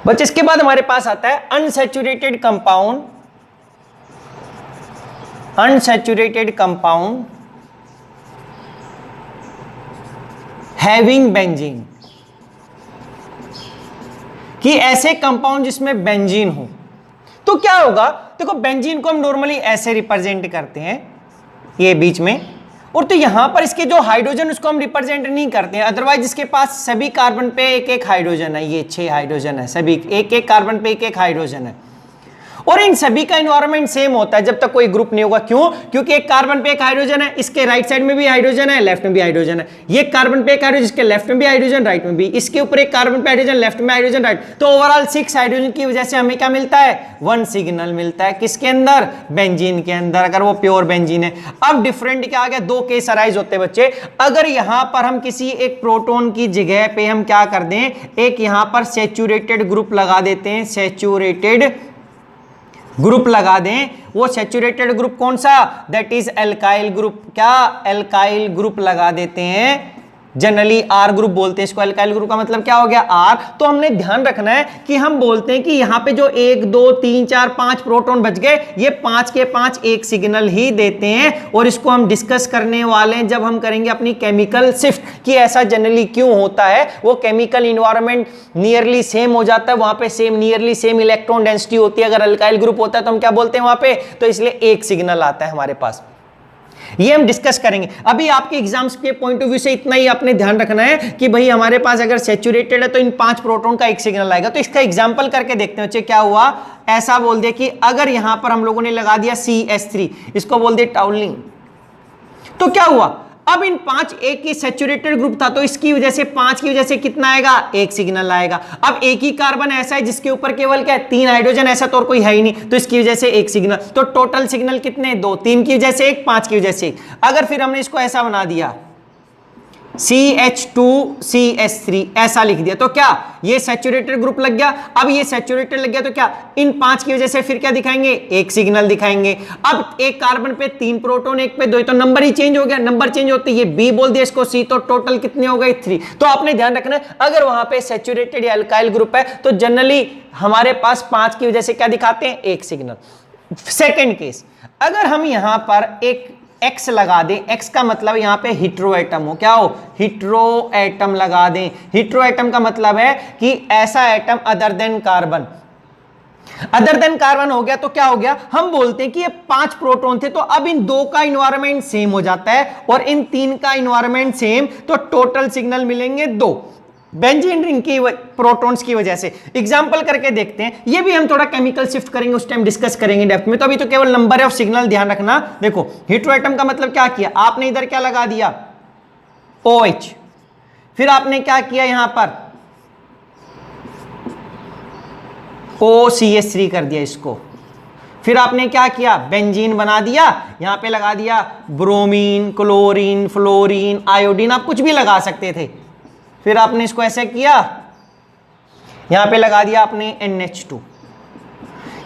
बच्चे इसके बाद हमारे पास आता है unsaturated compound, unsaturated compound having benzene, कि ऐसे कंपाउंड जिसमें बेंजीन हो। तो क्या होगा, देखो बेंजीन को हम नॉर्मली ऐसे रिप्रेजेंट करते हैं, ये बीच में, और तो यहां पर इसके जो हाइड्रोजन उसको हम रिप्रेजेंट नहीं करते हैं, अदरवाइज इसके पास सभी कार्बन पे एक एक हाइड्रोजन है, ये 6 हाइड्रोजन है, सभी एक एक कार्बन पे एक एक हाइड्रोजन है, और इन सभी का एनवायरनमेंट सेम होता है जब तक कोई ग्रुप नहीं होगा। क्यों? क्योंकि एक कार्बन पे एक हाइड्रोजन है, इसके राइट साइड में भी हाइड्रोजन है, लेफ्ट में भी हाइड्रोजन है, ये कार्बन पे एक हाइड्रोजन, इसके लेफ्ट में भी हाइड्रोजन, राइट में भी, इसके ऊपर एक कार्बन पे हाइड्रोजन, लेफ्ट में हाइड्रोजन, राइट, तो ओवरऑल 6 हाइड्रोजन की वजह से हमें क्या मिलता है, 1 सिग्नल मिलता है। किसके अंदर? बेंजीन के अंदर, अगर वो प्योर बेंजीन है। अब डिफरेंट क्या आ गया, 2 केस अराइज होते हैं बच्चे। अगर यहां पर हम किसी एक प्रोटॉन की जगह पे हम क्या कर दें, एक यहां पर सैचुरेटेड ग्रुप लगा देते हैं, सैचुरेटेड ग्रुप लगा दें, वो सैचुरेटेड ग्रुप कौन सा, दैट इज एल्काइल ग्रुप। क्या? एल्काइल ग्रुप लगा देते हैं, जनरली आर ग्रुप बोलते हैं इसको। एल्काइल ग्रुप का मतलब क्या हो गया, आर। तो हमने ध्यान रखना है कि हम बोलते हैं कि यहां पे जो 1 2 3 4 5 प्रोटॉन बच गए, ये 5 के 5 एक सिग्नल ही देते हैं, और इसको हम डिस्कस करने वाले हैं जब हम करेंगे अपनी केमिकल शिफ्ट, कि ऐसा जनरली क्यों होता है। वो केमिकल इन्वायरमेंट नियरली सेम हो जाता है, वहां पे same nearly same electron density होती है। अगर अल्काइल ग्रुप होता है तो हम क्या बोलते हैं वहां पे, तो इसलिए एक सिग्नल आता है हमारे पास। ये हम डिस्कस करेंगे। अभी आपके एग्जाम्स के पॉइंट ऑफ व्यू से इतना ही आपने ध्यान रखना है कि भाई हमारे पास अगर सैचुरेटेड है तो इन 5 प्रोटॉन का एक सिग्नल आएगा। तो इसका एग्जांपल करके देखते हैं बच्चे क्या हुआ। ऐसा बोल दिया कि अगर यहां पर हम लोगों ने लगा दिया CH3, इसको बोल दिया टाउलिन, तो क्या हुआ, अब इन 5 एक ही सैचुरेटेड ग्रुप था, तो इसकी वजह से 5 की वजह से कितना आएगा, एक सिग्नल आएगा। अब एक ही कार्बन ऐसा है जिसके ऊपर केवल क्या है, 3 हाइड्रोजन, ऐसा तो और कोई है ही नहीं, तो इसकी वजह से एक सिग्नल। तो टोटल सिग्नल कितने, 2, 3 की वजह से एक, 5 की वजह से एक। अगर फिर हमने इसको ऐसा बना दिया CH2CH3 ऐसा लिख दिया, तो क्या ये सैचुरेटेड ग्रुप लग गया। अब ये सैचुरेटेड लग गया तो क्या इन 5 की वजह से फिर क्या दिखाएंगे, एक सिग्नल दिखाएंगे। अब एक कार्बन पे 3 प्रोटॉन, एक पे 2, तो नंबर ही चेंज हो गया। नंबर चेंज होते ये B बोल दिया, इसको C, तो टोटल कितने हो गए, 3। तो आपने ध्यान रखना है अगर वहां पे सैचुरेटेड या अल्काइल ग्रुप है तो जनरली हमारे पास 5 की वजह से क्या दिखाते हैं, एक सिग्नल। सेकेंड केस, अगर हम यहां पर एक X लगा दें, X का मतलब यहां पे हिट्रो एटम हो, क्या हो, हिट्रो एटम लगा दें। हिट्रो एटम का मतलब है कि ऐसा atom other than carbon, other than carbon हो गया तो क्या हो गया, हम बोलते हैं कि ये 5 प्रोटॉन थे, तो अब इन 2 का इन्वायरमेंट सेम हो जाता है और इन 3 का इन्वायरमेंट सेम, तो टोटल सिग्नल मिलेंगे 2 बेंजीन रिंग की प्रोटॉन्स की वजह से। एग्जांपल करके देखते हैं, ये भी हम थोड़ा केमिकल शिफ्ट करेंगे, उस टाइम डिस्कस करेंगे डेप्थ में। तो अभी तो केवल नंबर ऑफ सिग्नल ध्यान रखना। देखो हिट्रो एटम का मतलब क्या किया, आपने इधर क्या लगा दिया, OH, फिर आपने क्या किया यहां पर OCH3 कर दिया इसको, फिर आपने क्या किया, बेंजीन बना दिया, यहां पे लगा दिया ब्रोमीन, क्लोरीन, फ्लोरीन, आयोडीन, आप कुछ भी लगा सकते थे। फिर आपने इसको ऐसे किया, यहां पे लगा दिया आपने NH2।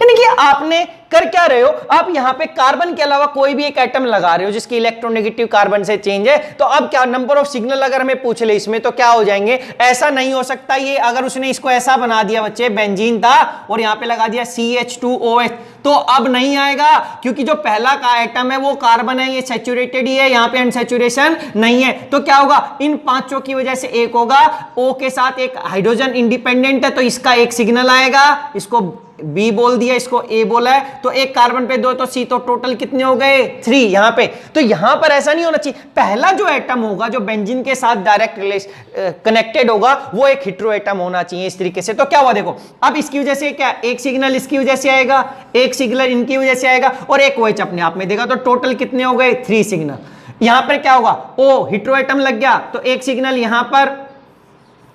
यानी कि आपने कर क्या रहे हो, आप यहां पे कार्बन के अलावा कोई भी एक एटम लगा रहे हो जिसकी इलेक्ट्रोनेगेटिव कार्बन से चेंज है। तो अब क्या नंबर ऑफ सिग्नल अगर हमें पूछ ले इसमें तो क्या हो जाएंगे, ऐसा नहीं हो सकता ये। अगर उसने इसको ऐसा बना दिया बच्चे, बेंजीन था और यहां पे लगा दिया CH2OH, तो अब नहीं आएगा, क्योंकि जो पहला का एटम है वो कार्बन है, ये सैचुरेटेड ही है, यहां पे अनसैचुरेशन नहीं है। तो क्या होगा, इन 5 की वजह से एक होगा, O के साथ एक हाइड्रोजन इंडिपेंडेंट है तो इसका एक सिग्नल आएगा, इसको B बोल दिया, इसको A बोला है, तो एक कार्बन पे 2 तो C, तो टोटल कितने हो गए, 3 यहां पे। तो यहां पर ऐसा नहीं होना चाहिए, पहला जो एटम होगा जो बेंजीन के साथ डायरेक्ट कनेक्टेड होगा वो एक हिट्रो एटम होना चाहिए इस तरीके से। तो क्या हुआ, देखो अब इसकी वजह से क्या, एक सिग्नल इसकी वजह से आएगा, एक सिग्नल इनकी वजह से आएगा और एक OH अपने आप में देगा, तो टोटल कितने हो गए, 3 सिग्नल। यहां पर क्या होगा, O हिट्रो एटम लग गया तो एक सिग्नल यहां पर,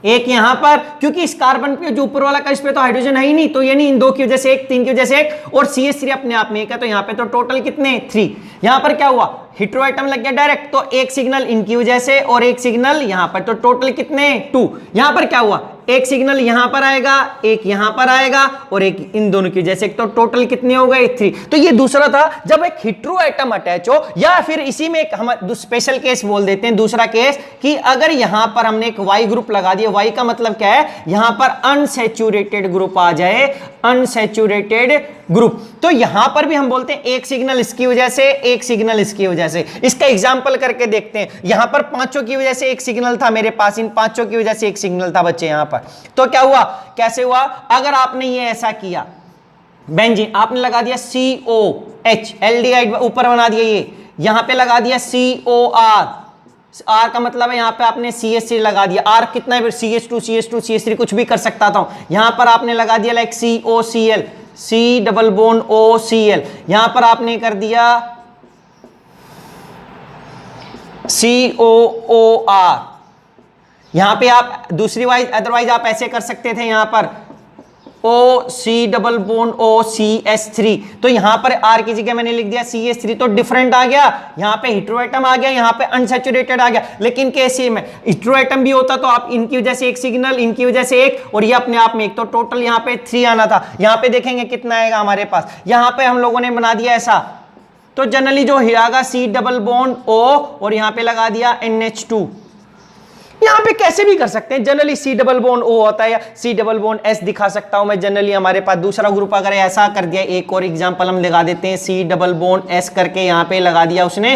एक यहां पर, क्योंकि इस कार्बन पे जो ऊपर वाला का, इस पे तो हाइड्रोजन है ही नहीं, तो ये नहीं, इन 2 की वजह से एक, 3 की वजह से एक, और CH3 अपने आप में एक है, तो यहां पे तो टोटल कितने, 3। यहां पर क्या हुआ, हिट्रो एटम लग गया डायरेक्ट, तो एक सिग्नल इनकी वजह से और एक सिग्नल यहां पर, तो टोटल कितने, 2। यहां पर क्या हुआ, एक सिग्नल यहां पर आएगा, एक यहां पर आएगा और एक इन दोनों की वजह से, तो टोटल कितने हो गए 3। तो ये दूसरा था जब एक हेटेरो एटम अटैच हो, या फिर इसी में एक हम स्पेशल केस बोल देते हैं, दूसरा केस कि अगर यहां पर हमने एक वाई ग्रुप लगा दिया। वाई का मतलब क्या है, यहां पर अनसैचुरेटेड ग्रुप आ जाए, अनसैचुरेटेड ग्रुप, तो यहां पर भी हम बोलते हैं एक सिग्नल इसकी वजह से, एक सिग्नल इसकी वजह से। इसका एग्जांपल करके देखते हैं। यहां पर पांचों की वजह से एक सिग्नल था मेरे पास, इन पांचों की वजह से एक सिग्नल था बच्चे यहां पर। तो क्या हुआ, कैसे हुआ, अगर आपने ये ऐसा किया, बेंजीन आपने लगा दिया COH, एल्डिहाइड ऊपर बना दिया, ये यहां पे लगा दिया COR, R का मतलब है यहां पे आपने CH3 लगा दिया। R कितना है, CH2 CH2 CH3 कुछ भी कर सकता था। यहां पर आपने लगा दिया like COCl, C double bond OCl, यहां पर आपने कर दिया COOR। यहां पे आप दूसरी वाइज, अदरवाइज आप ऐसे कर सकते थे, यहां पर OC डबल बॉन्ड OCH3, तो यहां पर R की जगह मैंने लिख दिया CH3, तो डिफरेंट आ गया। यहां पे हेटेरो एटम आ गया, यहां पे अनसैचुरेटेड आ गया। लेकिन कैसे में हेटेरो एटम भी होता तो आप इनकी वजह से एक सिग्नल, इनकी वजह से एक, और ये अपने आप में एक, तो टोटल यहां पे 3 आना था। यहां पे देखेंगे कितना आएगा हमारे पास, यहां पे हम लोगों ने बना दिया ऐसा, तो जनरली जो आएगा C डबल बॉन्ड O और यहां पे लगा दिया NH2। यहां पे कैसे भी कर सकते हैं, generally C double bond O होता है या C डबल बॉन्ड S दिखा सकता हूं मैं जनरली। हमारे पास दूसरा ग्रुप अगर ऐसा कर दिया, एक और एग्जांपल हम लगा देते हैं, C डबल बॉन्ड S करके यहां पे लगा दिया उसने,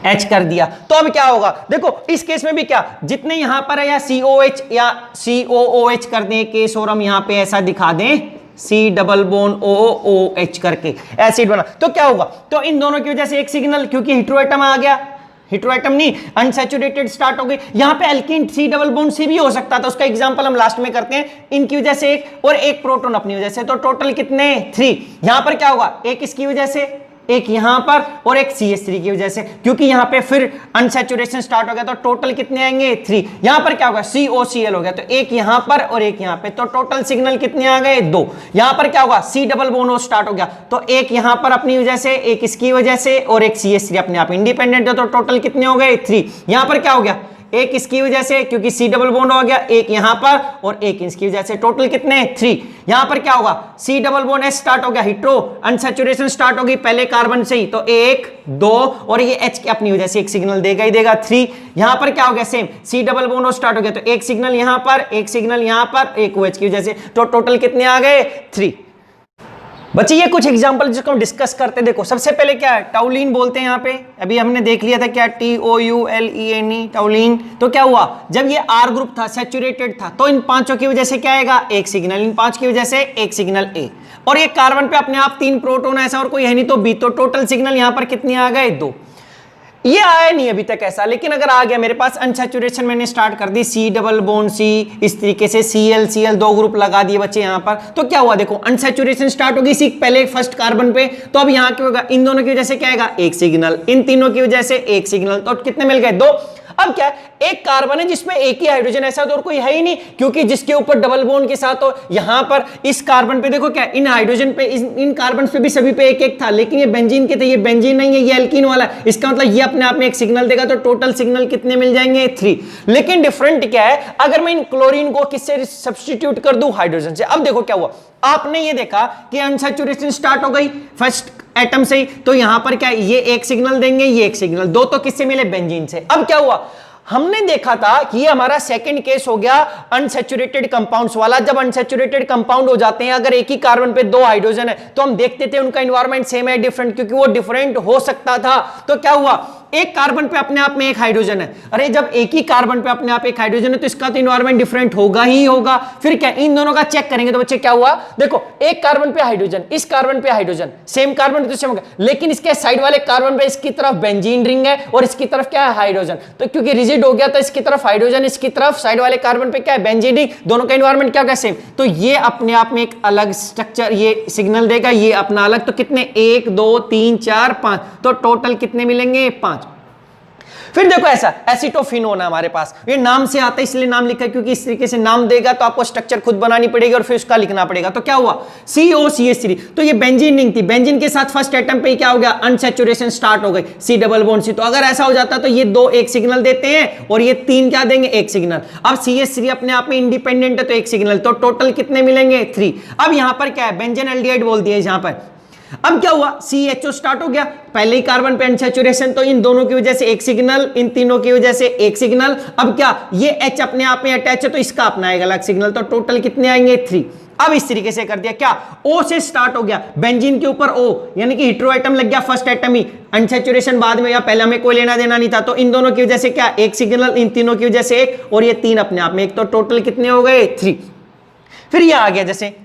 H कर दिया। तो अब क्या होगा, देखो इस केस में भी क्या, जितने यहां पर है या COH या COOH कर दें केस, और हम यहां पे ऐसा दिखा दें C डबल बॉन्ड OOH करके एसिड बना, तो क्या होगा, तो इन दोनों की वजह से एक सिग्नल, क्योंकि हेटेरो एटम आ गया, हेटेरो एटम नहीं अनसैचुरेटेड स्टार्ट हो गई। यहां पे एल्कीन C डबल बॉन्ड से भी हो सकता था, उसका एग्जांपल हम लास्ट में करते हैं। इनकी वजह से एक और एक प्रोटॉन अपनी वजह से, तो टोटल कितने 3। यहां पर क्या होगा, एक इसकी वजह से, एक यहां पर और एक CH3 की वजह से, क्योंकि यहां पे फिर अनसैचुरेशन स्टार्ट हो गया, तो टोटल कितने आएंगे 3। यहां पर क्या होगा, COCl हो गया, तो एक यहां पर और एक यहां पे, तो टोटल सिग्नल कितने आ गए 2। यहां पर क्या होगा, C double bond O start हो गया, तो एक यहां पर अपनी वजह से, एक इसकी वजह से और एक CH3 अपने आप इंडिपेंडेंट है, तो टोटल कितने हो गए 3। यहां पर क्या हो गया, एक इसकी वजह से क्योंकि C डबल बॉन्ड हो गया, एक यहां पर और एक इसकी वजह से, टोटल कितने 3। यहां पर क्या होगा, C double bond S start हो गया, हेटेरो अनसैचुरेशन स्टार्ट हो गई पहले कार्बन से ही, तो 1 2 और ये H की अपनी वजह से एक सिग्नल देगा ही देगा 3। यहां पर क्या हो गया, same C double bond O start हो गया, तो एक सिग्नल यहां पर, एक सिग्नल यहां पर, एक OH की वजह से, तो टोटल कितने आ गए 3। बच्चे ये कुछ एग्जांपल जिसको हम डिस्कस करते, देखो सबसे पहले क्या है, टाउलिन बोलते हैं। यहाँ पे अभी हमने देख लिया था क्या, TOULENE टाउलिन। तो क्या हुआ, जब ये R ग्रुप था, सैचुरेटेड था, तो इन पांचों की वजह से क्या आएगा, एक सिग्नल, इन 5 की वजह से एक सिग्नल A, और ये कार्बन पे अपने आप 3 प्रोटॉन ऐसा और कोई है नहीं, तो B, तो टोटल सिग्नल यहां पर कितने आ गए 2। ये आया नहीं अभी तक ऐसा, लेकिन अगर आ गया मेरे पास, अनसैचुरेशन मैंने स्टार्ट कर दी, C डबल बॉन्ड C, इस तरीके से Cl 2 ग्रुप लगा दिए बच्चे यहां पर, तो क्या हुआ, देखो अनसैचुरेशन स्टार्ट होगी C पहले फर्स्ट कार्बन पे, तो अब यहां क्या होगा, इन दोनों की वजह से क्या आएगा, एक सिग्नल, इन तीनों की वजह से एक सिग्नल, तो कितने मिल गए 2। अब क्या, एक कार्बन है जिसमें एक ही हाइड्रोजन ऐसा तो और कोई है ही नहीं, क्योंकि जिसके ऊपर डबल बॉन्ड के साथ हो, यहां पर इस कार्बन पे देखो क्या, इन हाइड्रोजन पे, इन कार्बन पे भी सभी पे एक एक था, लेकिन ये बेंजीन के थे, ये बेंजीन नहीं है, ये एल्कीन वाला है। इसका मतलब ये अपने आप में एक सिग्नल देगा, तो टोटल सिग्नल कितने मिल जाएंगे 3। लेकिन डिफरेंट क्या है, अगर मैं इन क्लोरीन को किससे सब्स्टिट्यूट कर दूं, हाइड्रोजन से। अब देखो क्या हुआ, आपने ये देखा कि अनसैचुरेशन स्टार्ट हो गई फर्स्ट एटम से ही, तो यहां पर क्या, ये एक सिग्नल देंगे, ये एक सिग्नल, 2 तो किससे मिले, बेंजीन से। अब क्या हुआ, हमने देखा था कि ये हमारा सेकंड केस हो गया अनसैचुरेटेड कंपाउंड्स वाला। जब अनसैचुरेटेड कंपाउंड हो जाते हैं, अगर एक ही कार्बन पे 2 हाइड्रोजन है, तो हम देखते थे उनका एनवायरनमेंट सेम है डिफरेंट, क्योंकि वो डिफरेंट हो सकता था। तो क्या हुआ, एक कार्बन पे अपने आप में एक हाइड्रोजन है, अरे जब एक ही कार्बन पे अपने आप एक हाइड्रोजन है, तो इसका तो एनवायरनमेंट डिफरेंट होगा ही होगा। फिर क्या, इन दोनों का चेक करेंगे, तो बच्चे क्या हुआ, देखो एक कार्बन पे हाइड्रोजन, इस कार्बन पे हाइड्रोजन, सेम कार्बन तो सेम होगा, लेकिन इसके साइड वाले कार्बन पे इसकी तरफ बेंजीन रिंग है और इसकी तरफ क्या है, हाइड्रोजन। तो क्योंकि रिजिड हो गया, तो इसकी तरफ हाइड्रोजन, इसकी तरफ साइड वाले कार्बन पे क्या है, बेंजीन रिंग, दोनों का एनवायरनमेंट क्या होगा, सेम। तो ये अपने आप में एक अलग स्ट्रक्चर, ये सिग्नल देगा, ये अपना अलग, तो कितने 1 2 3 4 5, तो टोटल कितने मिलेंगे 5। फिर देखो ऐसा एसिटोफिनोन है हमारे पास, ये नाम से आता है इसलिए नाम लिखा है, क्योंकि इस तरीके से नाम देगा तो आपको स्ट्रक्चर खुद बनानी पड़ेगी और फिर उसका लिखना पड़ेगा। तो क्या हुआ COCH3, तो ये बेंजीन रिंग थी, बेंजीन के साथ फर्स्ट एटम पे क्या हो गया, अनसैचुरेशन स्टार्ट हो गई, C डबल बॉन्ड C। तो अगर ऐसा हो जाता तो ये दो एक सिग्नल देते हैं और ये तीन क्या देंगे, एक सिग्नल। अब CH3 अपने आप में इंडिपेंडेंट है तो एक सिग्नल, तो टोटल कितने मिलेंगे, 3। अब यहां पर क्या है, बेंजीन एल्डिहाइड बोल दिया यहां पर। अब क्या हुआ, CHO स्टार्ट हो गया, पहले ही कार्बन पे अनसैचुरेशन, तो इन दोनों की वजह से एक सिग्नल, इन तीनों की वजह से एक सिग्नल। अब क्या, ये H अपने आप में अटैच है तो इसका अपना आएगा अलग सिग्नल, तो टोटल कितने आएंगे, 3। अब इस तरीके से कर दिया, क्या O से स्टार्ट हो गया, बेंजीन के ऊपर O, यानी कि हेटेरो एटम लग गया, फर्स्ट एटम ही, अनसैचुरेशन बाद में या पहले हमें कोई लेना देना नहीं था, तो इन दोनों की वजह से क्या, एक सिग्नल, इन तीनों की वजह से एक, और ये तीन अपने आप में एक, तो टोटल कितने हो गए, 3। फिर ये आ गया जैसे,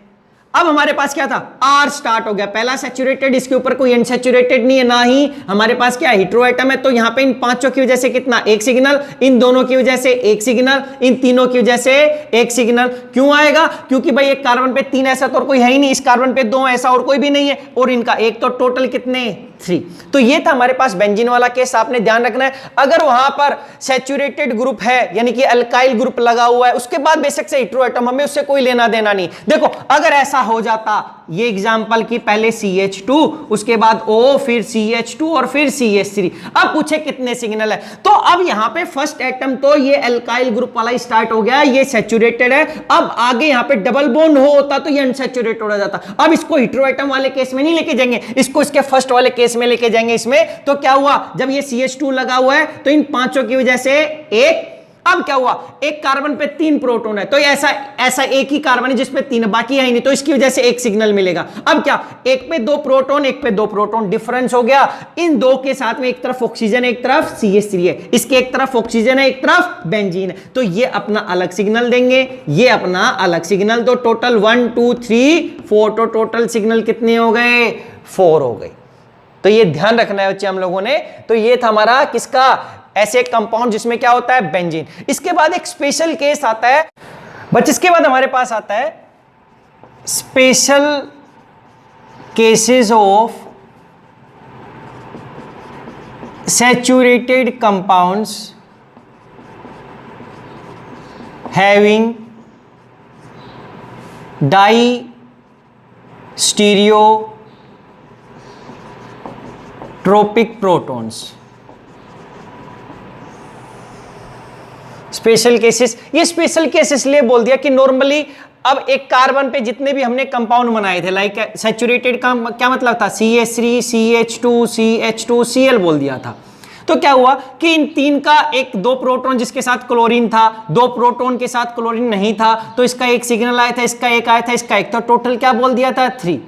अब हमारे पास क्या था, R स्टार्ट हो गया, पहला सैचुरेटेड, इसके ऊपर कोई अनसैचुरेटेड नहीं है, ना ही हमारे पास क्या हेटेरो एटम है, तो यहां पे इन पांचों की वजह से कितना, एक सिग्नल, इन दोनों की वजह से एक सिग्नल, इन तीनों की वजह से एक सिग्नल। क्यों आएगा, क्योंकि भाई एक कार्बन पे 3 ऐसा तो और कोई है ही नहीं, इस कार्बन पे 2 ऐसा और कोई भी नहीं है, और इनका एक, तो टोटल कितने, 3। तो ये था हमारे पास बेंजीन वाला केस, आपने ध्यान रखना है। अगर वहां पर सैचुरेटेड ग्रुप है, यानी कि अल्काइल ग्रुप लगा हुआ है, उसके बाद बेशक से हेटेरो एटम, हमें उससे कोई लेना देना नहीं। देखो अगर ऐसा हो जाता, ये एग्जांपल की पहले CH2, उसके बाद O, फिर CH2 और फिर CH3, अब पूछे कितने सिग्नल है, तो अब यहां पे फर्स्ट एटम तो ये अल्काइल ग्रुप वाला स्टार्ट हो गया, ये सैचुरेटेड है। अब आगे यहां पे डबल बॉन्ड होता तो ये अनसैचुरेटेड हो जाता। अब इसको हेटेरो एटम वाले केस में नहीं लेके जाएंगे, इसको इसके फर्स्ट वाले केस में लेके जाएंगे। इसमें तो क्या हुआ, जब ये CH2 लगा हुआ है तो इन पांचों की वजह से एक, अब क्या हुआ, एक कार्बन पे 3 प्रोटॉन है, तो ऐसा एक ही कार्बन है जिसपे 3, बाकी है ही नहीं, तो इसकी वजह से एक सिग्नल मिलेगा। अब क्या, एक पे 2 प्रोटॉन, एक पे 2 प्रोटॉन, डिफरेंस हो गया। इन दो के साथ में एक तरफ ऑक्सीजन है, एक तरफ CH3 है, इसके एक तरफ ऑक्सीजन है, एक तरफ बेंजीन है, तो ये अपना अलग सिग्नल देंगे, ये अपना अलग सिग्नल, तो टोटल 1 2 3 4, तो टोटल सिग्नल कितने हो गए, 4 हो गए। तो ये ध्यान रखना है बच्चे हम लोगों ने। तो ये था हमारा किसका, ऐसे कंपाउंड जिसमें क्या होता है, बेंजीन। इसके बाद एक स्पेशल केस आता है बच्चे, इसके बाद हमारे पास आता है special cases of saturated compounds having diastereotopic protons. Special cases, ये स्पेशल केसेस इसलिए बोल दिया कि नॉर्मली अब एक कार्बन पे जितने भी हमने कंपाउंड बनाए थे, लाइक सैचुरेटेड का क्या मतलब था, CH3 CH2 CH2 Cl बोल दिया था। तो क्या हुआ कि इन तीन का एक, 2 प्रोटॉन जिसके साथ क्लोरीन था, 2 प्रोटॉन के साथ क्लोरीन नहीं था, तो इसका एक सिग्नल आया था, इसका एक आया था, इसका एक, तो टोटल क्या बोल दिया था, 3।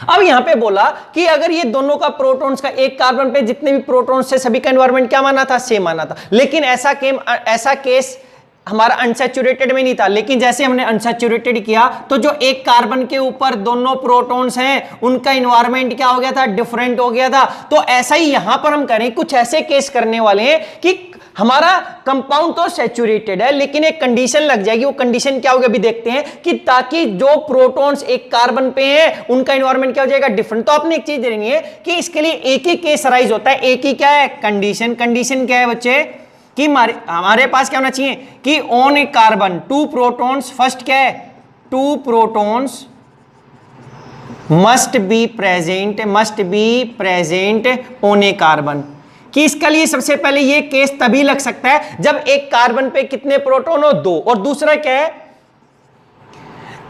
अब यहां पे बोला कि अगर ये दोनों का प्रोटॉन्स का, एक कार्बन पे जितने भी प्रोटॉन्स थे सभी का एनवायरनमेंट क्या माना था, सेम माना था, लेकिन ऐसा केस हमारा अनसैचुरेटेड में नहीं था। लेकिन जैसे हमने अनसैचुरेटेड किया तो जो एक कार्बन के ऊपर दोनों प्रोटॉन्स हैं उनका एनवायरनमेंट क्या हो गया था, डिफरेंट हो गया था। तो ऐसा ही यहां पर हम करें, कुछ ऐसे केस करने वाले हैं कि हमारा कंपाउंड तो सैचुरेटेड है, लेकिन एक कंडीशन लग जाएगी। वो कंडीशन क्या होगी अभी देखते हैं, कि ताकि जो प्रोटॉन्स एक कार्बन पे हैं उनका एनवायरनमेंट क्या हो जाएगा, डिफरेंट। तो आपने एक चीज देनी है कि इसके लिए एक ही केस अराइज होता है, एक ही क्या है, कंडीशन। कंडीशन क्या है बच्चे, कि हमारे पास क्या होना चाहिए कि on A carbon 2 protons, first क्या है, 2 protons must be present on A carbon. कि इसके लिए सबसे पहले ये केस तभी लग सकता है जब एक कार्बन पे कितने प्रोटॉन हो, 2, और दूसरा क्या है,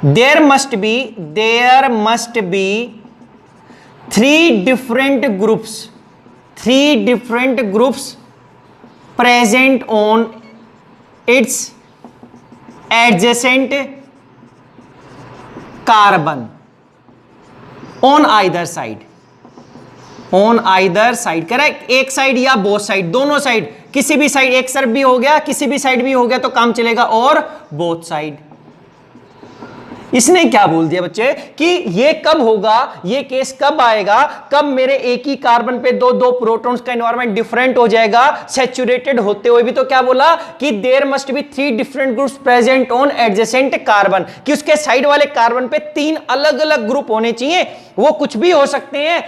there must be 3 different groups present on its adjacent carbon on either side, correct. एक साइड या बोथ साइड, दोनों साइड, किसी भी साइड, एक तरफ भी हो गया, किसी भी साइड भी हो गया तो काम चलेगा, और बोथ साइड। इसने क्या बोल दिया बच्चे कि ये कब होगा, ये केस कब आएगा, कब मेरे एक ही कार्बन पे 2 प्रोटॉन्स का एनवायरनमेंट डिफरेंट हो जाएगा सैचुरेटेड होते हुए भी। तो क्या बोला कि there must be 3 different groups present on adjacent carbon, कि उसके साइड वाले कार्बन पे 3 अलग अलग ग्रुप होने चाहिए। वो कुछ भी हो सकते हैं,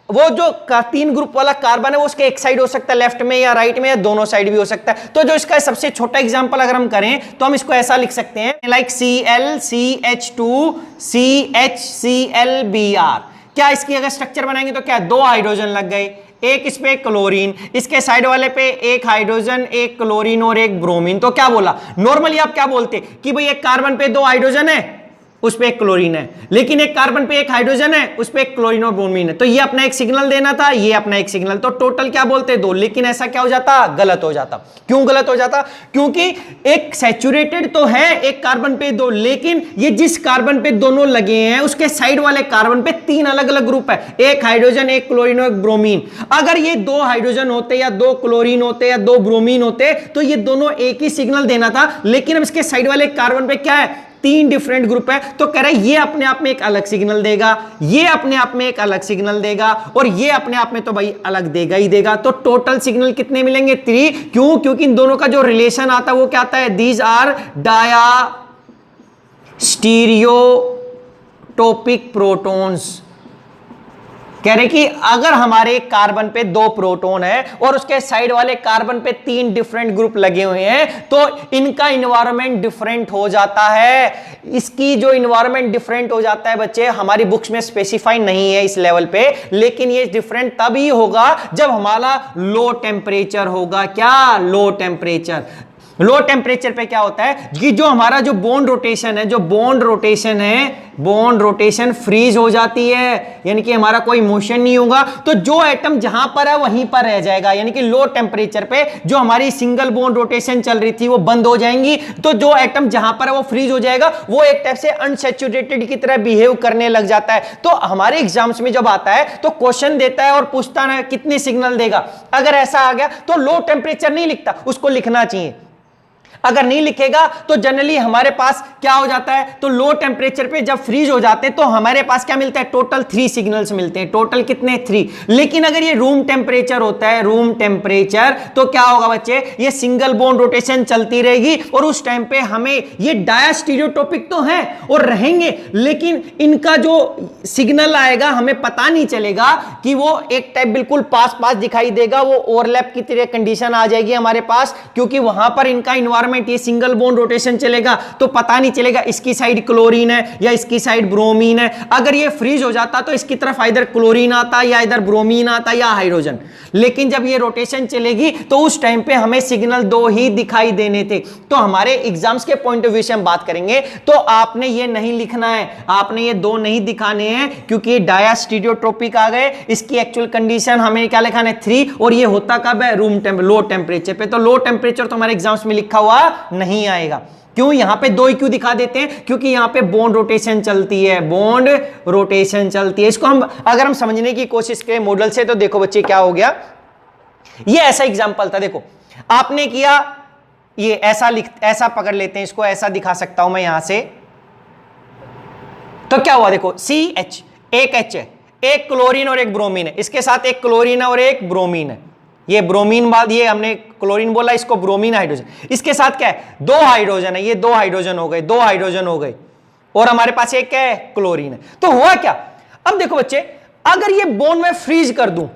वो जो तीन ग्रुप वाला कार्बन है वो उसके एक साइड हो सकता है लेफ्ट में या राइट में, या दोनों साइड भी हो सकता है। तो जो इसका सबसे छोटा एग्जांपल अगर हम करें तो हम इसको ऐसा लिख सकते हैं लाइक ClCH2 CHClBr। क्या इसकी अगर स्ट्रक्चर बनाएंगे तो क्या, दो हाइड्रोजन लग गए, एक इस पे क्लोरीन, इसके साइड वाले पे एक हाइड्रोजन, एक क्लोरीन और एक ब्रोमीन। तो क्या बोला, नॉर्मली आप क्या बोलते कि भाई एक कार्बन पे दो हाइड्रोजन है उस पे एक क्लोरीन है, लेकिन एक कार्बन पे एक हाइड्रोजन है उस पे एक क्लोरीन और ब्रोमीन है। तो ये अपना एक सिग्नल देना था, ये अपना एक सिग्नल, तो टोटल क्या बोलते दो। लेकिन ऐसा क्या हो जाता, गलत हो जाता। क्यों गलत हो जाता, क्योंकि एक सैचुरेटेड तो है एक कार्बन पे दो, लेकिन ये जिस कार्बन पे दोनों लगे हैं उसके साइड वाले कार्बन पे तीन अलग अलग ग्रुप है, एक हाइड्रोजन, एक क्लोरीन और एक ब्रोमीन। अगर ये दो हाइड्रोजन होते या दो क्लोरीन होते या दो ब्रोमीन होते तो ये दोनों एक ही सिग्नल देना था, लेकिन अब इसके साइड वाले कार्बन पे क्या है, तीन डिफरेंट ग्रुप है। तो कह रहा है ये अपने आप में एक अलग सिग्नल देगा, ये अपने आप में एक अलग सिग्नल देगा, और ये अपने आप में तो भाई अलग देगा ही देगा। तो टोटल सिग्नल कितने मिलेंगे, 3। क्यों, क्योंकि इन दोनों का जो रिलेशन आता है वो क्या आता है, दीज आर डाया स्टीरियोटोपिक प्रोटॉन्स। कह रहे कि अगर हमारे कार्बन पे दो प्रोटॉन है और उसके साइड वाले कार्बन पे तीन डिफरेंट ग्रुप लगे हुए हैं तो इनका इन्वायरमेंट डिफरेंट हो जाता है। इसकी जो इन्वायरमेंट डिफरेंट हो जाता है बच्चे, हमारी बुक्स में स्पेसिफाई नहीं है इस लेवल पे, लेकिन ये डिफरेंट तभी होगा जब हमारा लो टेम्परेचर होगा। क्या, लो टेम्परेचर। लो टेम्परेचर पे क्या होता है कि जो हमारा जो बॉन्ड रोटेशन है, जो बॉन्ड रोटेशन है, बॉन्ड रोटेशन फ्रीज हो जाती है, यानी कि हमारा कोई मोशन नहीं होगा। तो जो एटम जहां पर है वहीं पर रह जाएगा, यानी कि लो टेम्परेचर पे जो हमारी सिंगल बॉन्ड रोटेशन चल रही थी वो बंद हो जाएंगी। तो जो एटम जहां पर है वो फ्रीज हो जाएगा, वो एक टाइप से अनसैचुरेटेड की तरह बिहेव करने लग जाता है। तो हमारे एग्जाम्स में जब आता है तो क्वेश्चन देता है और पूछता है कितने सिग्नल देगा। अगर ऐसा आ गया तो लो टेम्परेचर नहीं लिखता, उसको लिखना चाहिए। अगर नहीं लिखेगा तो जनरली हमारे पास क्या हो जाता है, तो लो टेम्परेचर पे जब फ्रीज हो जाते हैं तो हमारे पास क्या मिलता है, टोटल 3 सिग्नल्स मिलते हैं। टोटल कितने, 3। लेकिन अगर ये रूम टेम्परेचर होता है, रूम टेम्परेचर, तो क्या होगा बच्चे, ये सिंगल बॉन्ड रोटेशन चलती रहेगी और उस टाइम पे हमें ये डायास्टीरियोटोपिक तो है और रहेंगे, लेकिन इनका जो सिग्नल आएगा हमें पता नहीं चलेगा कि वो एक टाइप बिल्कुल पास पास दिखाई देगा, वो ओवरलैप की तरह कंडीशन आ जाएगी हमारे पास, क्योंकि वहां पर इनका इन्वायरमेंट ये सिंगल बॉन्ड रोटेशन चलेगा तो पता नहीं चलेगा इसकी साइड क्लोरीन है या इसकी साइड ब्रोमीन है। अगर ये फ्रीज हो जाता तो इसकी तरफ इधर क्लोरीन आता या इधर ब्रोमीन आता या हाइड्रोजन, लेकिन जब ये रोटेशन चलेगी तो उस टाइम पे हमें सिग्नल दो ही दिखाई देने थे। तो हमारे एग्जाम्स के पॉइंट ऑफ व्यू से हम बात करेंगे तो आपने ये नहीं लिखना है, आपने ये दो नहीं दिखाने हैं, क्योंकि ये डायास्टीरियोटोपिक आ गए। इसकी एक्चुअल कंडीशन हमें क्या लिखाना है, 3, और ये होता कब है, लो टेम्परेचर पे। तो लो टेम्परेचर तो हमारे एग्जाम्स में लिखा हुआ नहीं आएगा। क्यों, यहां पे दो ही क्यों दिखा देते हैं, क्योंकि यहां पे बॉन्ड रोटेशन चलती है, बॉन्ड रोटेशन चलती है। इसको हम अगर हम समझने की कोशिश करें मॉडल से तो देखो बच्चे क्या हो गया, ये ऐसा एग्जांपल था। देखो आपने किया ये ऐसा पकड़ लेते हैं, इसको ऐसा दिखा सकता हूं मैं यहां से। तो क्या हुआ, देखो CH, एक H है, एक क्लोरीन और एक ब्रोमीन है, इसके साथ एक क्लोरीन है और एक ब्रोमीन है। ये ब्रोमीन बाद ये हमने क्लोरीन बोला, इसको ब्रोमीन हाइड्रोजन। इसके साथ क्या है, दो हाइड्रोजन है, ये दो हाइड्रोजन हो गए, दो हाइड्रोजन हो गए, और हमारे पास एक क्या है, क्लोरीन है। तो हुआ क्या, अब देखो बच्चे, अगर ये बॉन्ड में फ्रीज कर दूं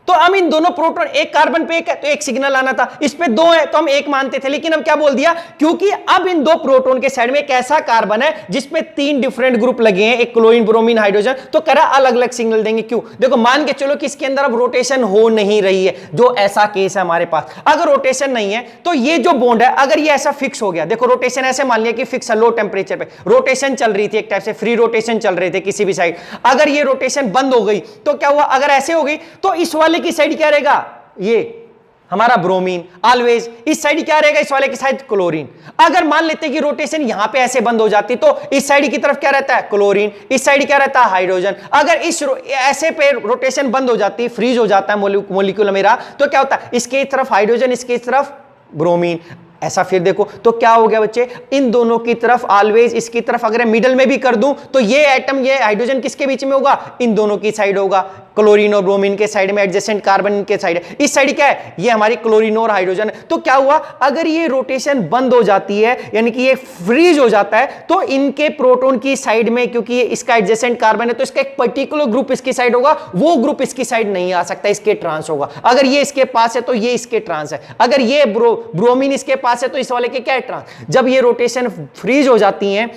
तो हम इन दोनों प्रोटॉन, एक कार्बन पे एक है तो एक सिग्नल आना था, इस पे दो है तो हम एक मानते थे, लेकिन अब क्या बोल दिया, क्योंकि अब इन दो प्रोटॉन के साइड में एक ऐसा कार्बन है जिसपे तीन डिफरेंट ग्रुप लगे हैं, एक क्लोरीन ब्रोमीन हाइड्रोजन, तो कह रहा अलग अलग सिग्नल देंगे। क्यों, देखो मान के चलो कि इसके अंदर अब रोटेशन हो नहीं रही है, जो ऐसा केस है हमारे पास। अगर रोटेशन नहीं है तो ये जो बॉन्ड है अगर ये ऐसा फिक्स हो गया, देखो रोटेशन ऐसे मान लिया कि फिक्स है, लो टेम्परेचर पे रोटेशन चल रही थी, एक टाइप से फ्री रोटेशन चल रहे थे किसी भी साइड, अगर ये रोटेशन बंद हो गई तो क्या हुआ, अगर ऐसे हो गई तो इस वाले की साइड क्या रहेगा, ये हमारा ब्रोमीन, ऑलवेज इस साइड क्या रहेगा, इस वाले की साइड क्लोरीन। अगर मान लेते कि रोटेशन यहां पे ऐसे बंद हो जाती तो इस साइड की तरफ क्या रहता है, क्लोरीन, इस साइड क्या रहता है, हाइड्रोजन। अगर इस ऐसे पे रोटेशन बंद हो जाती, फ्रीज हो जाता है मॉलिक्यूल मेरा, तो क्या होता है, इसके तरफ हाइड्रोजन, इसके तरफ ब्रोमीन, ऐसा फिर देखो तो क्या हो गया बच्चे, इन दोनों की तरफ ऑलवेज, इसकी तरफ अगर मिडल में भी कर दूं तो ये एटम, ये हाइड्रोजन किसके बीच में होगा, इन दोनों की साइड होगा, क्लोरीन और ब्रोमीन के साइड में, एडजेसेंट कार्बन के साइड है। इस साइड क्या है, ये हमारी क्लोरीन और हाइड्रोजन है। तो क्या हुआ, अगर ये रोटेशन बंद हो जाती है यानी कि ये फ्रीज हो जाता है, तो इनके प्रोटॉन की साइड में, क्योंकि ये इसका एडजेसेंट कार्बन है तो इसका एक पर्टिकुलर ग्रुप इसकी साइड होगा, वो ग्रुप इसकी साइड नहीं आ सकता, इसके ट्रांस होगा। अगर ये इसके पास है तो ये इसके ट्रांस है, अगर ये ब्रोमीन इसके पास है तो इस वाले के क्या है, ट्रांस। जब ये रोटेशन फ्रीज हो जाती है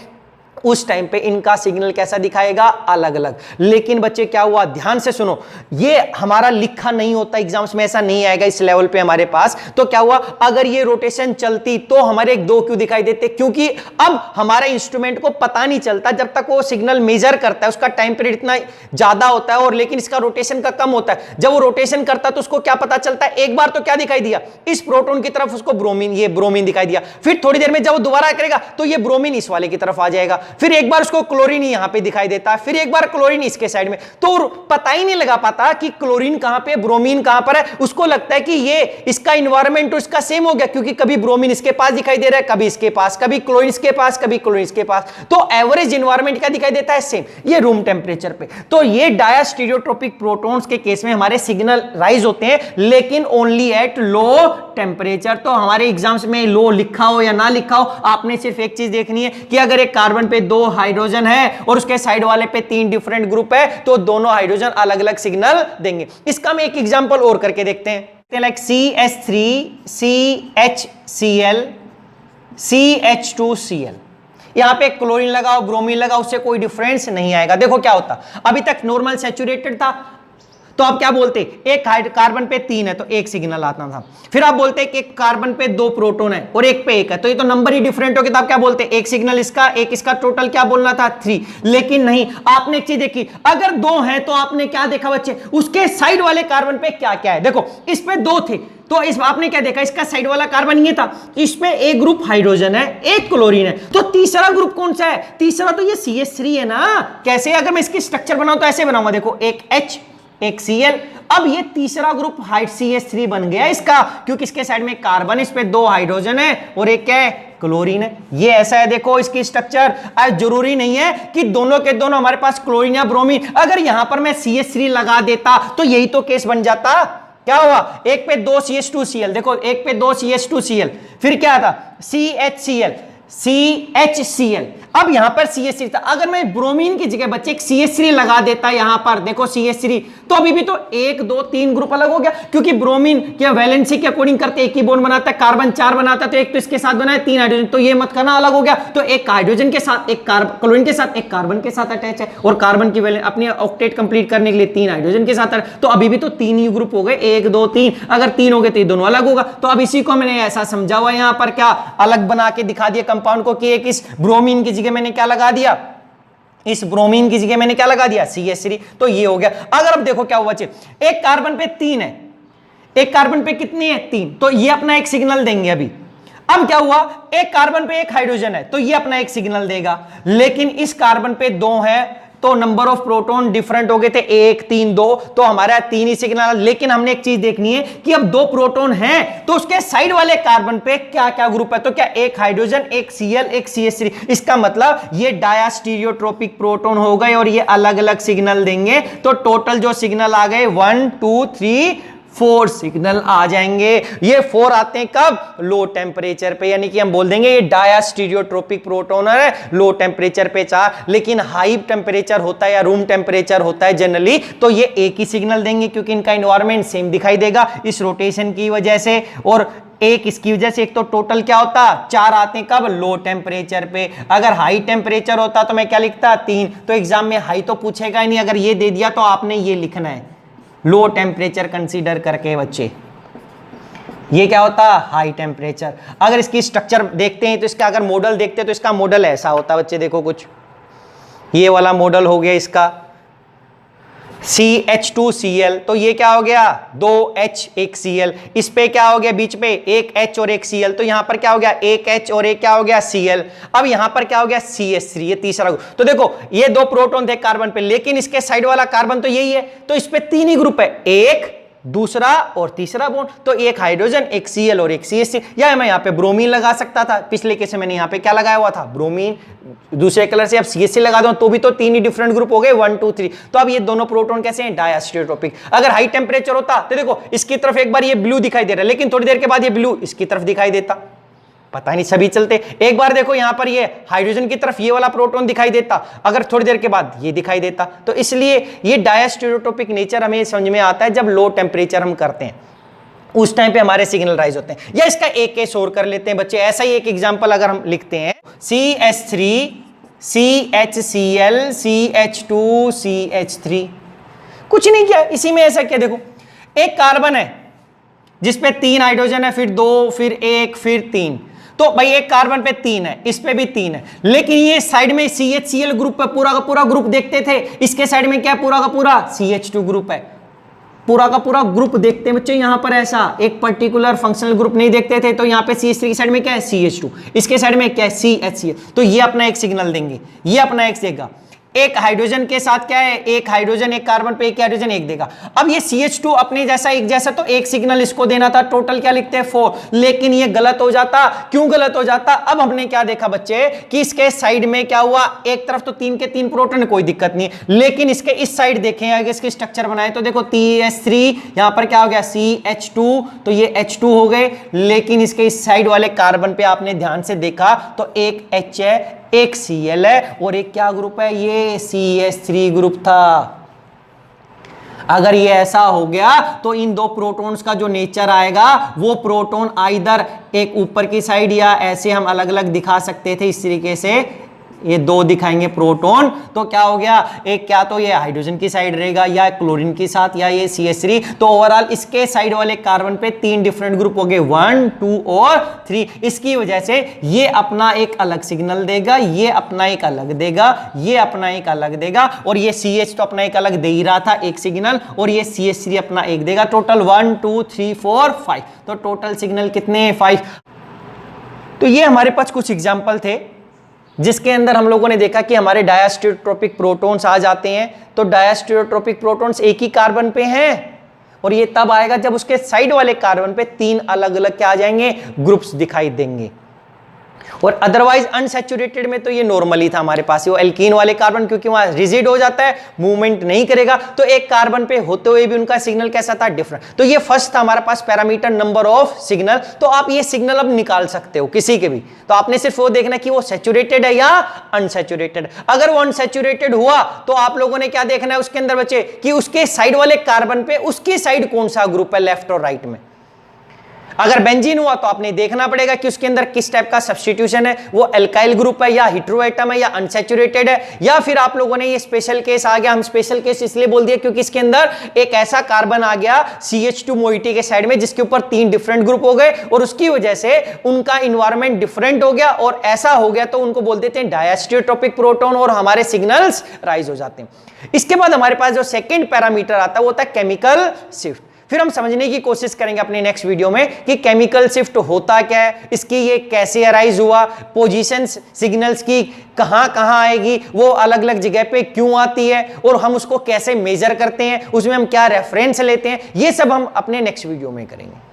उस टाइम पे इनका सिग्नल कैसा दिखाएगा, अलग अलग। लेकिन बच्चे क्या हुआ, ध्यान से सुनो, ये हमारा लिखा नहीं होता एग्जाम्स में, ऐसा नहीं आएगा इस लेवल पे हमारे पास। तो क्या हुआ, अगर ये रोटेशन चलती तो हमारे एक दो क्यों दिखाई देते, क्योंकि अब हमारे इंस्ट्रूमेंट को पता नहीं चलता जब तक वो सिग्नल मेजर करता है, उसका टाइम पीरियड इतना ज्यादा होता है और लेकिन इसका रोटेशन का कम होता है। जब वो रोटेशन करता है तो उसको क्या पता चलता है, एक बार तो क्या दिखाई दिया, इस प्रोटॉन की तरफ उसको ब्रोमीन, ये ब्रोमीन दिखाई दिया, फिर थोड़ी देर में जब वो दोबारा करेगा तो ये ब्रोमीन इस वाले की तरफ आ जाएगा, फिर एक बार उसको क्लोरीन यहां पे दिखाई देता है, फिर एक बार क्लोरीन इसके साइड में। तो पता ही नहीं लगा पाता कि क्लोरीन कहां पे, ब्रोमीन कहां पर है। उसको लगता है कि ये इसका एनवायरनमेंट तो इसका सेम हो गया, क्योंकि कभी ब्रोमीन इसके पास दिखाई दे रहा है, कभी इसके पास, कभी क्लोरीन इसके पास, कभी क्लोरीन इसके पास। तो एवरेज एनवायरनमेंट क्या दिखाई देता है, सेम, ये रूम टेम्परेचर पे। तो ये डायस्टीरियोट्रोपिक प्रोटॉन्स के केस में हमारे सिग्नल राइज होते हैं, लेकिन ओनली एट लो टेम्परेचर। तो हमारे एग्जाम्स में लो लिखा हो या ना लिखा हो, आपने सिर्फ एक चीज देखनी है कि अगर एक कार्बन पे 2 हाइड्रोजन है और उसके साइड वाले पे 3 डिफरेंट ग्रुप है तो दोनों हाइड्रोजन अलग अलग सिग्नल देंगे। इसका हम एक एग्जांपल और करके देखते हैं, लाइक CH3 CHCl CH2Cl। यहां पे क्लोरीन लगाओ, ब्रोमीन लगाओ, उससे कोई डिफरेंस नहीं आएगा। देखो क्या होता, अभी तक नॉर्मल सैचुरेटेड था तो आप क्या बोलते, एक कार्बन पे 3 है तो एक सिग्नल आता था। फिर आप बोलते कि एक कार्बन पे 2 प्रोटॉन है और एक पे 1 है, तो ये तो नंबर ही डिफरेंट हो गया। तो आप क्या बोलते, एक सिग्नल इसका, एक इसका, टोटल क्या बोलना था 3। लेकिन नहीं, आपने एक चीज देखी, अगर 2 है तो आपने क्या देखा बच्चे, उसके साइड वाले कार्बन पे क्या क्या है। देखो इस पे 2 थे तो इस आपने क्या देखा, इसका साइड वाला कार्बन ये था, इसमें एक ग्रुप हाइड्रोजन है, एक क्लोरीन है, तो तीसरा ग्रुप कौन सा है, तीसरा तो ये CH3 है ना। कैसे, अगर मैं इसकी स्ट्रक्चर बनाऊं तो ऐसे बनाऊंगा, देखो एक H एक Cl, अब ये तीसरा ग्रुप CH3 बन गया इसका, क्योंकि इसके साइड में कार्बन, इस पे 2 हाइड्रोजन है और एक क्या है, क्लोरीन है। ये ऐसा है, देखो इसकी स्ट्रक्चर। जरूरी नहीं है कि दोनों के दोनों हमारे पास क्लोरीन या ब्रोमीन, अगर यहां पर मैं CH3 लगा देता तो यही तो केस बन जाता। क्या हुआ, एक पे 2 CH2Cl, देखो एक पे 2 CH2Cl, फिर क्या था CHCl CHCl, अब यहां पर CH3 था। अगर मैं ब्रोमीन की जगह बच्चे एक CH3 लगा देता यहां पर, देखो CH3, तो अभी भी तो 1 2 3 ग्रुप अलग हो गया, क्योंकि ब्रोमीन क्या वैलेंसी के अकॉर्डिंग करते एक ही बॉन्ड बनाता है, कार्बन 4 बनाता है, तो एक तो इसके साथ बनाया 3 हाइड्रोजन, तो ये मत करना अलग हो गया। तो एक हाइड्रोजन के साथ, एक क्लोरीन के साथ, एक कार्बन के साथ अटैच है, और कार्बन की वैलेंस अपनी ऑक्टेट कंप्लीट करने के लिए 3 हाइड्रोजन के साथ, तो अभी भी तो 3 ही ग्रुप हो गए, 1 2 3। अगर 3 हो गए तो ये दोनों अलग होगा। तो अब इसी को मैंने ऐसा समझा हुआ यहां पर, क्या अलग बना के दिखा दिया कंपाउंड को, कि एक इस ब्रोमीन की जगह मैंने क्या लगा दिया, इस ब्रोमीन की जगह मैंने क्या लगा दिया, CH3, तो ये हो गया। अगर अब देखो क्या हुआ बच्चे, एक कार्बन पे 3 है, एक कार्बन पे कितने हैं 3, तो ये अपना एक सिग्नल देंगे अभी। अब क्या हुआ, एक कार्बन पे 1 हाइड्रोजन है तो ये अपना एक सिग्नल देगा, लेकिन इस कार्बन पे 2 है तो नंबर ऑफ प्रोटॉन डिफरेंट हो गए थे, 1 3 2, तो हमारा 3 ही सिग्नल। लेकिन हमने एक चीज देखनी है कि अब 2 प्रोटॉन हैं तो उसके साइड वाले कार्बन पे क्या क्या ग्रुप है, तो क्या एक हाइड्रोजन, एक Cl, एक CH3। इसका मतलब ये डायस्टीरियोट्रोपिक प्रोटॉन हो गए और ये अलग अलग सिग्नल देंगे। तो टोटल जो सिग्नल आ गए 1 2 3 4 सिग्नल आ जाएंगे। ये 4 आते हैं कब, लो टेम्परेचर पे, यानी कि हम बोल देंगे ये डायस्टीरियोट्रोपिक प्रोटॉन है, लो टेम्परेचर पे 4। लेकिन हाई टेम्परेचर होता है या रूम टेम्परेचर होता है जनरली, तो ये एक ही सिग्नल देंगे, क्योंकि इनका एनवायरनमेंट सेम दिखाई देगा इस रोटेशन की वजह से, और एक इसकी वजह से। एक तो टोटल क्या होता, 4 आते हैं कब, लो टेम्परेचर पे। अगर हाई टेम्परेचर होता तो मैं क्या लिखता 3, तो एग्जाम में हाई तो पूछेगा ही नहीं, अगर ये दे दिया तो आपने ये लिखना है लो टेम्परेचर कंसीडर करके बच्चे। ये क्या होता, हाई टेम्परेचर। अगर इसकी स्ट्रक्चर देखते हैं तो इसका अगर मॉडल देखते हैं तो इसका मॉडल ऐसा होता है बच्चे, देखो कुछ ये वाला मॉडल हो गया इसका CH2Cl, तो ये क्या हो गया 2H 1 Cl, इस पे क्या हो गया बीच पे एक H और एक Cl, तो यहां पर क्या हो गया एक H और एक क्या हो गया Cl। अब यहां पर क्या हो गया CH3, ये तीसरा ग्रुप। तो देखो ये 2 प्रोटॉन थे कार्बन पे, लेकिन इसके साइड वाला कार्बन तो यही है, तो इस पे 3 ही ग्रुप है, 1 दूसरा और तीसरा बॉन्ड, तो एक हाइड्रोजन, एक Cl और एक CH3, या मैं यहाँ पे ब्रोमीन लगा सकता था। पिछले केस में मैंने यहाँ पे क्या लगाया हुआ था, ब्रोमीन, दूसरे कलर से अब CH3 लगा दो तो भी तो 3 ही डिफरेंट ग्रुप हो गए, 1 2 3। तो अब ये दोनों प्रोटॉन कैसे हैं, डायस्टेरियोट्रॉपिक। अगर हाई टेम्परेचर होता तो देखो इसकी तरफ एक बार ये ब्लू दिखाई दे रहा है, लेकिन थोड़ी देर के बाद ये ब्लू इसकी तरफ दिखाई देता, पता नहीं सभी चलते। एक बार देखो यहां पर ये हाइड्रोजन की तरफ ये वाला प्रोटॉन दिखाई देता, अगर थोड़ी देर के बाद ये दिखाई देता। तो इसलिए ये डायस्टेरियोट्रॉपिक नेचर हमें समझ में आता है जब लो टेम्परेचर हम करते हैं, उस टाइम पे हमारे सिग्नल राइज होते हैं। या इसका एक केस और कर लेते हैं बच्चे, ऐसा ही एक एग्जांपल अगर हम लिखते हैं, CH3 CHCl CH2 CH3, कुछ नहीं किया इसी में। ऐसा क्या, देखो एक कार्बन है जिसपे 3 हाइड्रोजन है, फिर 2, फिर 1, फिर 3, तो भाई एक कार्बन पे 3 है, इस पे भी 3 है, लेकिन ये साइड में CHCl ग्रुप पे पूरा का पूरा ग्रुप देखते थे, इसके साइड में क्या पूरा का पूरा CH2 ग्रुप है, पूरा का पूरा ग्रुप देखते हैं बच्चे। यहां पर ऐसा एक पर्टिकुलर फंक्शनल ग्रुप नहीं देखते थे, तो यहां पे CH3 की साइड में क्या है CH2, इसके साइड में क्या है CHCl, तो ये अपना एक सिग्नल देंगे, ये अपना एक देगा। एक हाइड्रोजन के साथ क्या है, एक हाइड्रोजन, एक कार्बन पे एक हाइड्रोजन, एक देगा। अब ये CH2 अपने जैसा एक जैसा, तो एक सिग्नल इसको देना था, टोटल क्या लिखते हैं 4, लेकिन ये गलत हो जाता। क्यों गलत हो जाता, अब हमने क्या देखा बच्चे कि इसके साइड में क्या हुआ, एक तरफ तो 3 के 3 प्रोटॉन, कोई दिक्कत नहीं, लेकिन इसके इस साइड देखें अगर इसके स्ट्रक्चर बनाए तो देखो TS3, यहां पर क्या हो गया CH2, तो ये H2 हो गए, लेकिन इसके इस साइड वाले कार्बन पे आपने ध्यान से देखा तो एक H है, एक Cl है और एक क्या ग्रुप है, ये CH3 ग्रुप था। अगर ये ऐसा हो गया तो इन दो प्रोटॉन्स का जो नेचर आएगा वो प्रोटॉन आइदर एक ऊपर की साइड, या ऐसे हम अलग अलग दिखा सकते थे इस तरीके से, ये 2 दिखाएंगे प्रोटॉन, तो क्या हो गया, एक क्या तो ये हाइड्रोजन की साइड रहेगा या क्लोरीन की साथ, या ये CH3, तो ओवरऑल इसके साइड वाले कार्बन पे 3 डिफरेंट ग्रुप हो गए, 1 2 और 3। इसकी वजह से ये अपना एक अलग सिग्नल देगा, ये अपना एक अलग देगा, ये अपना एक अलग देगा, और ये CH तो अपना एक अलग दे ही रहा था एक सिग्नल, और ये CH3 अपना एक देगा। टोटल 1 2 3 4 5, तो टोटल सिग्नल कितने, 5। तो ये हमारे पास कुछ एग्जाम्पल थे जिसके अंदर हम लोगों ने देखा कि हमारे डायस्टेरियोट्रॉपिक प्रोटॉन्स आ जाते हैं। तो डायस्टेरियोट्रॉपिक प्रोटॉन्स एक ही कार्बन पे हैं, और ये तब आएगा जब उसके साइड वाले कार्बन पे 3 अलग अलग क्या आ जाएंगे, ग्रुप्स दिखाई देंगे। और अदरवाइज अनसैचुरेटेड में तो ये नॉर्मली था हमारे पास, वो एल्कीन वाले कार्बन क्योंकि वहां रिजिड हो जाता है, मूवमेंट नहीं करेगा, तो एक कार्बन पे होते हुए भी उनका सिग्नल कैसा था, डिफरेंट। तो ये फर्स्ट था हमारे पास पैरामीटर नंबर ऑफ सिग्नल। तो आप ये सिग्नल अब निकाल सकते हो किसी के भी, तो आपने सिर्फ वो देखना कि वो सैचुरेटेड है या अनसैचुरेटेड। अगर वो अनसैचुरेटेड हुआ तो आप लोगों ने क्या देखना है उसके अंदर बच्चे, कि उसके साइड वाले कार्बन पे उसकी साइड कौन सा ग्रुप है, लेफ्ट और राइट में। अगर बेंजीन हुआ तो आपने देखना पड़ेगा कि उसके अंदर किस टाइप का सब्स्टिट्यूशन है, वो एल्काइल ग्रुप है या हेटेरोएटम है या अनसैचुरेटेड है, या फिर आप लोगों ने ये स्पेशल केस आ गया, हम स्पेशल केस इसलिए बोल दिया क्योंकि इसके अंदर एक ऐसा कार्बन आ गया CH2 मोइटी के साइड में जिसके ऊपर 3 डिफरेंट ग्रुप हो गए, और उसकी वजह से उनका इन्वायरमेंट डिफरेंट हो गया, और ऐसा हो गया तो उनको बोल देते हैं डायस्टेरियोट्रॉपिक प्रोटॉन, और हमारे सिग्नल्स राइज हो जाते हैं। इसके बाद हमारे पास जो सेकेंड पैरामीटर आता है वो होता है केमिकल शिफ्ट। फिर हम समझने की कोशिश करेंगे अपने नेक्स्ट वीडियो में कि केमिकल शिफ्ट होता क्या है, इसकी ये कैसे अराइज हुआ, पोजीशंस सिग्नल्स की कहां कहां आएगी, वो अलग अलग जगह पे क्यों आती है, और हम उसको कैसे मेजर करते हैं, उसमें हम क्या रेफरेंस लेते हैं, ये सब हम अपने नेक्स्ट वीडियो में करेंगे।